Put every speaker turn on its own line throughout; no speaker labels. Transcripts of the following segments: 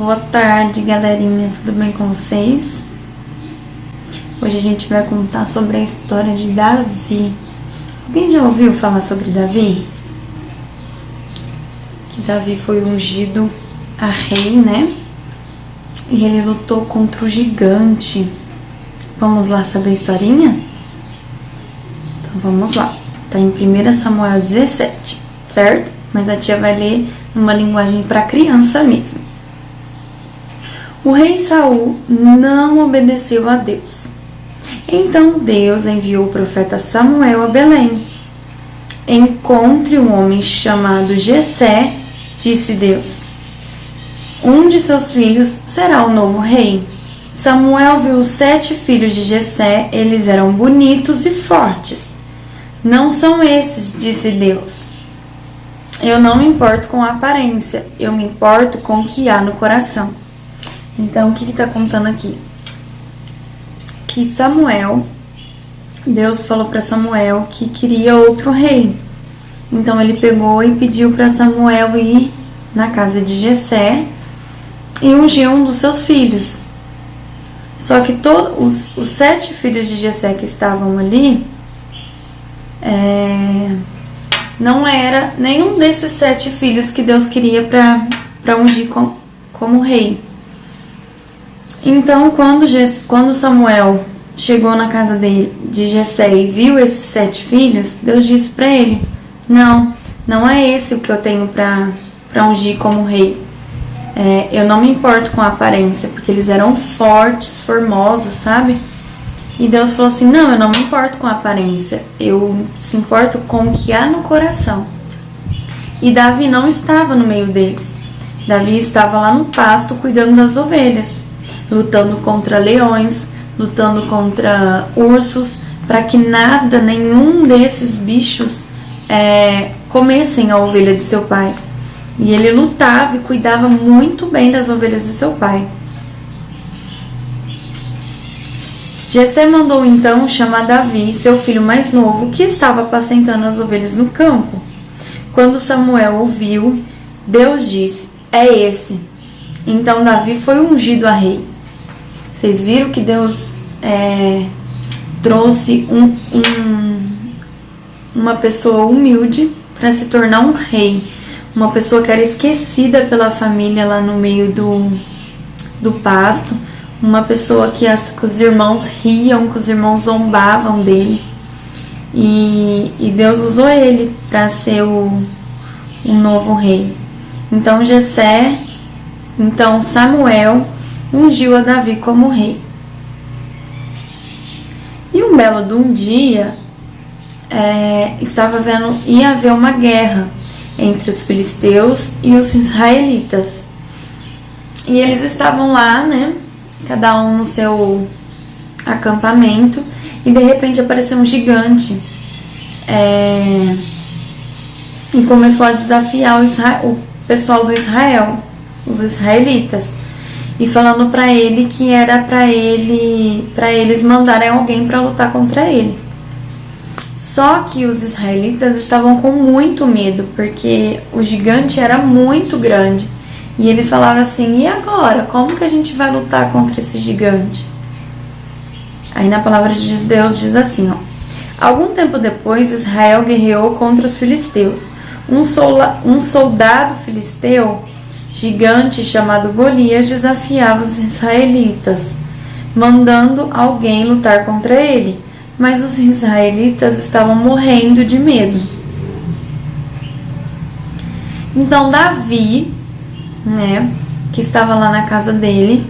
Boa tarde, galerinha, tudo bem com vocês? Hoje a gente vai contar sobre a história de Davi. Alguém já ouviu falar sobre Davi? Que Davi foi ungido a rei, né? E ele lutou contra o gigante. Vamos lá saber a historinha? Então vamos lá. Tá em 1 Samuel 17, certo? Mas a tia vai ler numa linguagem para criança mesmo. O rei Saul não obedeceu a Deus. Então Deus enviou o profeta Samuel a Belém. Encontre um homem chamado Jessé, disse Deus. Um de seus filhos será o novo rei. Samuel viu os 7 filhos de Jessé, eles eram bonitos e fortes. Não são esses, disse Deus. Eu não me importo com a aparência, eu me importo com o que há no coração. Então, o que está contando aqui? Que Samuel, Deus falou para Samuel que queria outro rei. Então, ele pegou e pediu para Samuel ir na casa de Jessé e ungir um dos seus filhos. Só que todos os 7 filhos de Jessé que estavam ali, não era nenhum desses 7 filhos que Deus queria para ungir como rei. Então, quando Samuel chegou na casa de Jessé e viu esses 7 filhos, Deus disse para ele: não é esse o que eu tenho para ungir como rei. Eu não me importo com a aparência, porque eles eram fortes, formosos, sabe? E Deus falou assim: não, eu não me importo com a aparência, eu se importo com o que há no coração. E Davi não estava no meio deles. Davi estava lá no pasto cuidando das ovelhas, lutando contra leões, lutando contra ursos, para que nenhum desses bichos comessem a ovelha de seu pai. E ele lutava e cuidava muito bem das ovelhas de seu pai. Jessé mandou então chamar Davi, seu filho mais novo, que estava apacentando as ovelhas no campo. Quando Samuel ouviu, Deus disse: é esse. Então Davi foi ungido a rei. Vocês viram que Deus trouxe uma pessoa humilde para se tornar um rei. Uma pessoa que era esquecida pela família lá no meio do pasto. Uma pessoa que os irmãos riam, que os irmãos zombavam dele. E Deus usou ele para ser o novo rei. Então Samuel ungiu a Davi como rei. E um belo de um dia, ia haver uma guerra entre os filisteus e os israelitas. E eles estavam lá, né? Cada um no seu acampamento. E de repente apareceu um gigante. E começou a desafiar o pessoal do Israel, os israelitas. E falando para ele que era para eles mandarem alguém para lutar contra ele. Só que os israelitas estavam com muito medo, porque o gigante era muito grande. E eles falaram assim: e agora? Como que a gente vai lutar contra esse gigante? Aí na palavra de Deus diz assim, algum tempo depois Israel guerreou contra os filisteus. Um soldado filisteu gigante chamado Golias desafiava os israelitas, mandando alguém lutar contra ele, mas os israelitas estavam morrendo de medo. Então Davi, né, que estava lá na casa dele,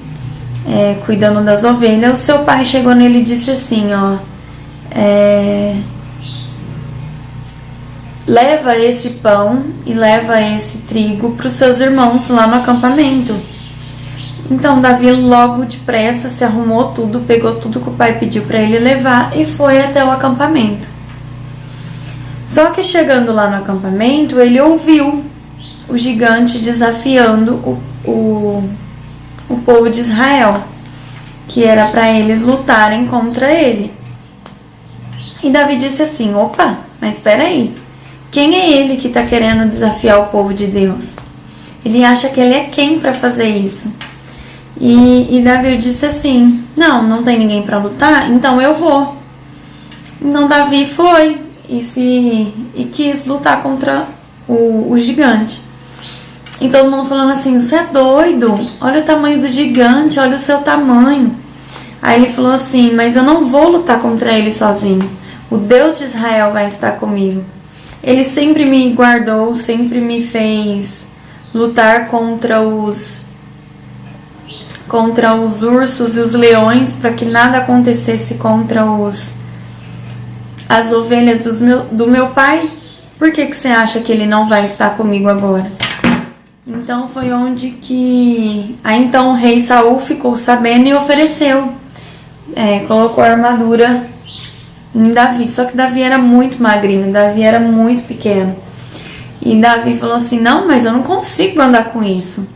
cuidando das ovelhas, o seu pai chegou nele e disse assim, leva esse pão e leva esse trigo para os seus irmãos lá no acampamento. Então Davi logo depressa se arrumou tudo, pegou tudo que o pai pediu para ele levar e foi até o acampamento. Só que chegando lá no acampamento, ele ouviu o gigante desafiando o povo de Israel, que era para eles lutarem contra ele. E Davi disse assim: opa, mas espera aí, quem é ele que está querendo desafiar o povo de Deus? Ele acha que ele é quem para fazer isso. E Davi disse assim: não tem ninguém para lutar, então eu vou. Então Davi foi e quis lutar contra o gigante. E todo mundo falando assim: você é doido? Olha o tamanho do gigante, olha o seu tamanho. Aí ele falou assim: mas eu não vou lutar contra ele sozinho. O Deus de Israel vai estar comigo. Ele sempre me guardou, sempre me fez lutar contra os ursos e os leões, para que nada acontecesse contra as ovelhas do meu pai. Por que você acha que ele não vai estar comigo agora? Então foi onde que... Aí então o rei Saul ficou sabendo e ofereceu. Colocou a armadura em Davi. Só que Davi era muito magrinho, Davi era muito pequeno. E Davi falou assim: não, mas eu não consigo andar com isso.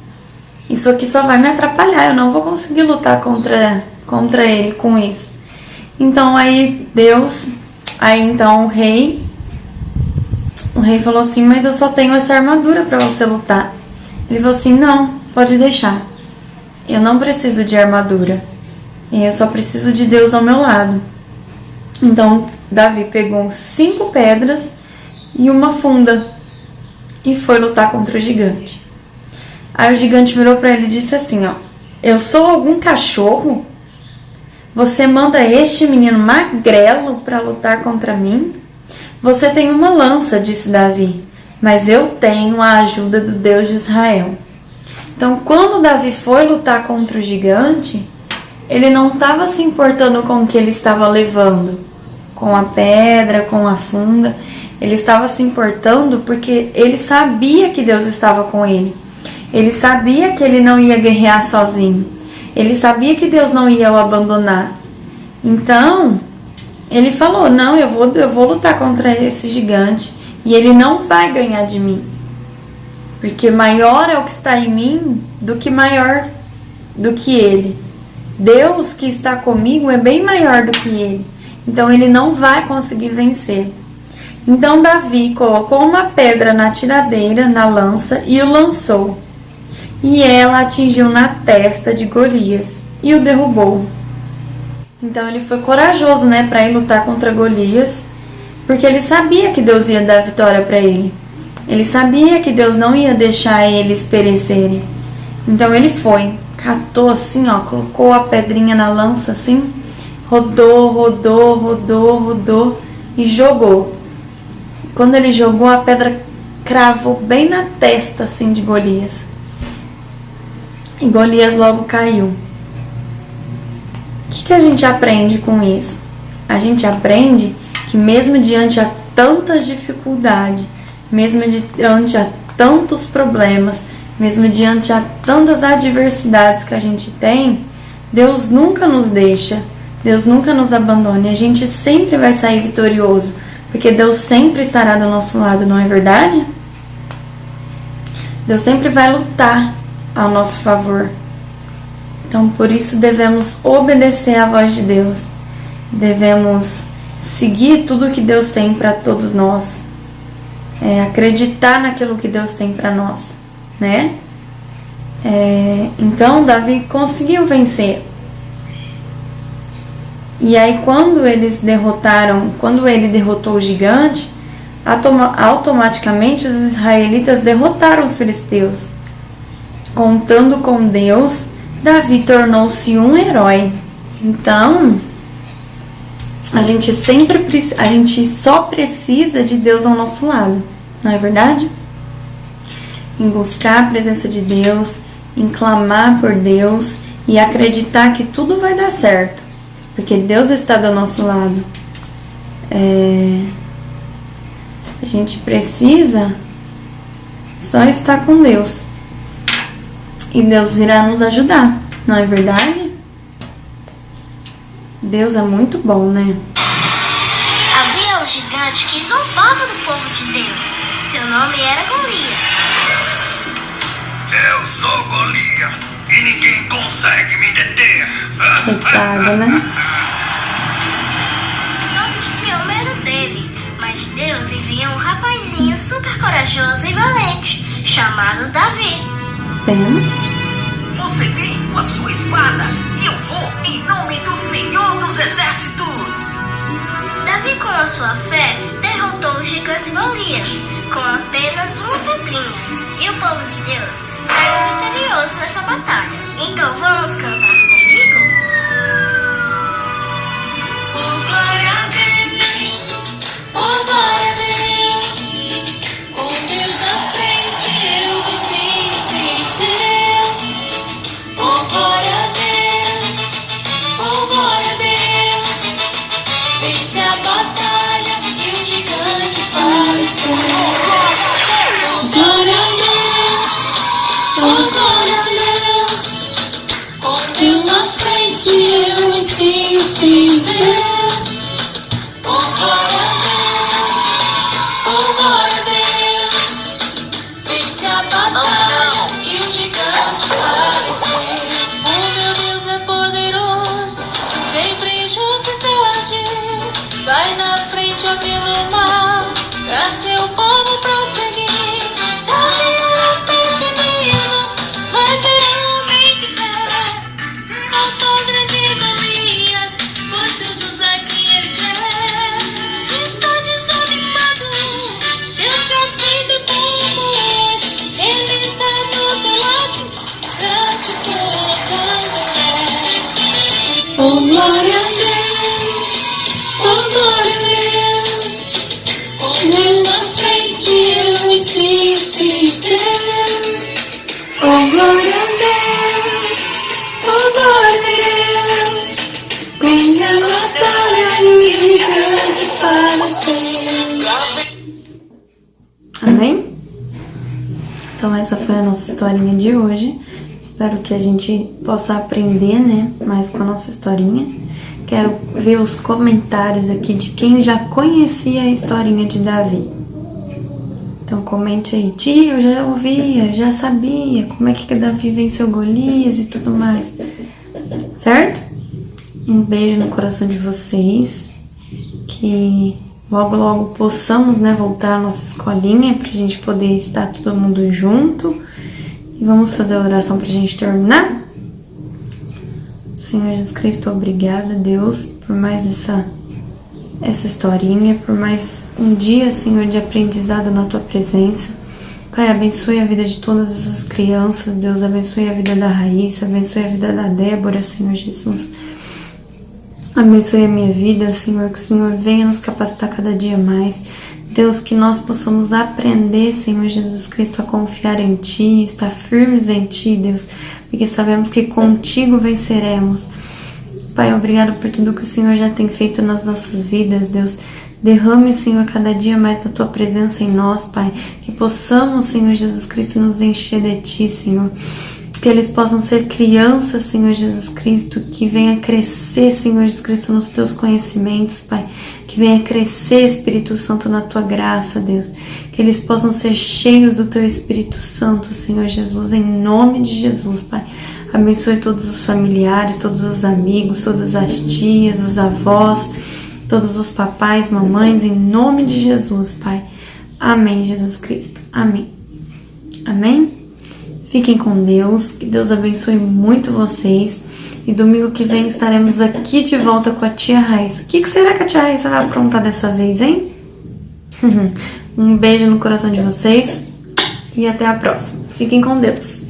Isso aqui só vai me atrapalhar, eu não vou conseguir lutar contra ele com isso. Então então o rei falou assim: mas eu só tenho essa armadura para você lutar. Ele falou assim: não, pode deixar. Eu não preciso de armadura. Eu só preciso de Deus ao meu lado. Então Davi pegou 5 pedras e uma funda e foi lutar contra o gigante. Aí o gigante virou para ele e disse assim: eu sou algum cachorro? Você manda este menino magrelo para lutar contra mim? Você tem uma lança, disse Davi, mas eu tenho a ajuda do Deus de Israel. Então, quando Davi foi lutar contra o gigante, ele não estava se importando com o que ele estava levando, com a pedra, com a funda. Ele estava se importando porque ele sabia que Deus estava com ele. Ele sabia que ele não ia guerrear sozinho. Ele sabia que Deus não ia o abandonar. Então, ele falou: não, eu vou lutar contra esse gigante e ele não vai ganhar de mim. Porque maior é o que está em mim do que ele. Deus que está comigo é bem maior do que ele. Então ele não vai conseguir vencer. Então Davi colocou uma pedra na tiradeira, na lança, e o lançou. E ela atingiu na testa de Golias e o derrubou. Então ele foi corajoso, para ir lutar contra Golias, porque ele sabia que Deus ia dar vitória para ele. Ele sabia que Deus não ia deixar eles perecerem. Então ele foi, catou assim, colocou a pedrinha na lança assim, rodou e jogou. Quando ele jogou, a pedra cravou bem na testa assim de Golias. E Golias logo caiu. O que a gente aprende com isso? A gente aprende que mesmo diante a tantas dificuldades, mesmo diante a tantos problemas, mesmo diante a tantas adversidades que a gente tem, Deus nunca nos deixa, Deus nunca nos abandona e a gente sempre vai sair vitorioso, porque Deus sempre estará do nosso lado, não é verdade? Deus sempre vai lutar ao nosso favor. Então, por isso devemos obedecer à voz de Deus. Devemos seguir tudo que Deus tem para todos nós. Acreditar naquilo que Deus tem para nós, Então, Davi conseguiu vencer. E aí, quando ele derrotou o gigante, automaticamente os israelitas derrotaram os filisteus. Contando com Deus, Davi tornou-se um herói. Então, a gente só precisa de Deus ao nosso lado, não é verdade? Em buscar a presença de Deus, em clamar por Deus e acreditar que tudo vai dar certo, porque Deus está do nosso lado. A gente precisa só estar com Deus. E Deus irá nos ajudar, não é verdade? Deus é muito bom,
Havia um gigante que zombava do povo de Deus. Seu nome era Golias.
Eu sou Golias e ninguém consegue me deter.
Coitado,
Todos tinham medo dele, Deus envia um rapazinho super corajoso e valente, chamado Davi.
Vendo?
Você vem com a sua espada e eu vou em nome do Senhor dos Exércitos.
Davi, com a sua fé, derrotou o gigante Golias com apenas uma pedrinha. E o povo de Deus saiu vitorioso nessa batalha. Então vamos cantar comigo?
Oh, glória a Deus! Oh, glória a Deus! Com Deus na frente eu venci os filisteus. Oh, glória a Deus! Oh, glória a Deus! Vence a batalha e o gigante faleceu. Oh, glória a Deus! Oh, glória a Deus! Com Deus na frente eu venci os filisteus. Oh, glória a Deus! Oh, glória a Deus! Vence a batalha e o gigante faleceu. O meu Deus é poderoso, sempre justo em seu agir. Vai na frente, ó pelo mar, pra seu povo prosseguir. Davi era pequenino, mas era um bem dizer. Matou grande Golias, pois Deus usa quem ele quer. Se está desanimado, Deus te aceita como és. Ele está do teu lado, pra te colocar de pé. Oh, glória a Deus! Oh, glória a Deus! Com Deus na frente eu venci os filisteus. Oh, glória a Deus! Oh, glória a Deus! Vence a batalha e o gigante faleceu.
Amém? Então essa foi a nossa historinha de hoje. Espero que a gente possa aprender, né, mais com a nossa historinha. Quero ver os comentários aqui de quem já conhecia a historinha de Davi. Então comente aí, tia, eu já ouvia, já sabia como é que Davi venceu Golias e tudo mais. Certo? Um beijo no coração de vocês. Que logo, logo possamos, né, voltar à nossa escolinha pra gente poder estar todo mundo junto. E vamos fazer a oração pra gente terminar? Senhor Jesus Cristo, obrigada, Deus, por mais essa historinha, por mais um dia, Senhor, de aprendizado na Tua presença. Pai, abençoe a vida de todas essas crianças, Deus, abençoe a vida da Raíssa, abençoe a vida da Débora, Senhor Jesus. Abençoe a minha vida, Senhor, que o Senhor venha nos capacitar cada dia mais. Deus, que nós possamos aprender, Senhor Jesus Cristo, a confiar em Ti, estar firmes em Ti, Deus, porque sabemos que contigo venceremos. Pai, obrigado por tudo que o Senhor já tem feito nas nossas vidas, Deus. Derrame, Senhor, cada dia mais da Tua presença em nós, Pai, que possamos, Senhor Jesus Cristo, nos encher de Ti, Senhor. Que eles possam ser crianças, Senhor Jesus Cristo, que venha crescer, Senhor Jesus Cristo, nos Teus conhecimentos, Pai. Que venha crescer, Espírito Santo, na Tua graça, Deus. Que eles possam ser cheios do Teu Espírito Santo, Senhor Jesus, em nome de Jesus, Pai. Abençoe todos os familiares, todos os amigos, todas as tias, os avós, todos os papais, mamães, em nome de Jesus, Pai. Amém, Jesus Cristo. Amém. Amém? Fiquem com Deus, que Deus abençoe muito vocês. E domingo que vem estaremos aqui de volta com a tia Raíssa. O que será que a tia Raíssa vai aprontar dessa vez, hein? Um beijo no coração de vocês e até a próxima. Fiquem com Deus.